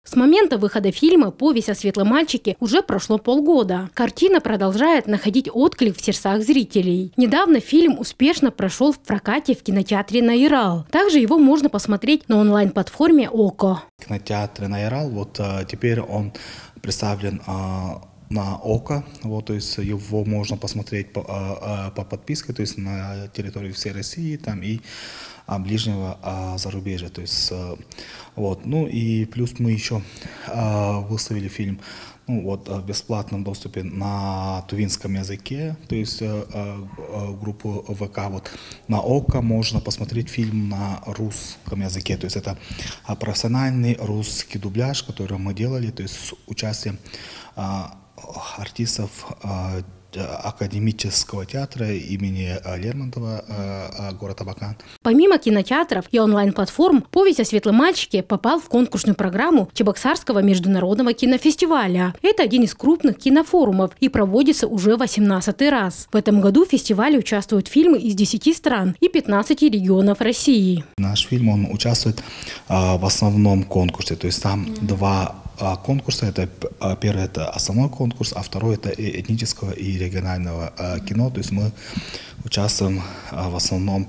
С момента выхода фильма «Повесть о светлом мальчике» уже прошло полгода. Картина продолжает находить отклик в сердцах зрителей. Недавно фильм успешно прошел в прокате в кинотеатре «Найрал». Также его можно посмотреть на онлайн-платформе ОКО. Кинотеатр «Найрал», вот теперь он представлен на ОКО, вот, то есть его можно посмотреть по подписке, то есть на территории всей России там и ближнего зарубежья, то есть вот, ну и плюс мы еще выставили фильм, ну, вот, в бесплатном доступе на тувинском языке, то есть группу ВК, вот на ОКО можно посмотреть фильм на русском языке, то есть это профессиональный русский дубляж, который мы делали, то есть с участием артистов академического театра имени Лермонтова, город Абакан. Помимо кинотеатров и онлайн-платформ, «Повесть о светлом мальчике» попал в конкурсную программу Чебоксарского международного кинофестиваля. Это один из крупных кинофорумов и проводится уже 18-й раз. В этом году в фестивале участвуют фильмы из 10 стран и 15 регионов России. Наш фильм, он участвует в основном конкурсе, то есть там два конкурса. Это первый — это основной конкурс, а второй — это этнического и регионального кино. То есть мы участвуем в основном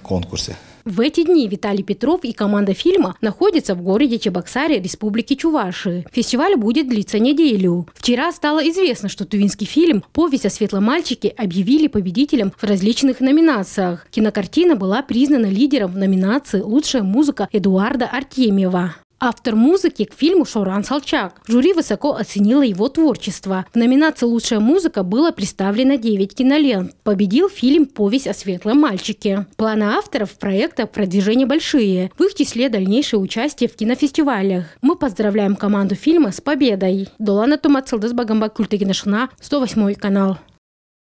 конкурсе. В эти дни Виталий Петров и команда фильма находятся в городе Чебоксаре Республики Чувашии. Фестиваль будет длиться неделю. Вчера стало известно, что тувинский фильм «Повесть о светлом мальчике» объявили победителем в различных номинациях. Кинокартина была признана лидером в номинации «Лучшая музыка» Эдуарда Артемьева. Автор музыки к фильму Шауран Салчак. Жюри высоко оценило его творчество. В номинации «Лучшая музыка» было представлено 9 кинолент. Победил фильм «Повесть о светлом мальчике». Планы авторов проекта продвижения большие. В их числе дальнейшее участие в кинофестивалях. Мы поздравляем команду фильма с победой. Долана Тумацалдас Багамбак Культыгинашна, 108 канал.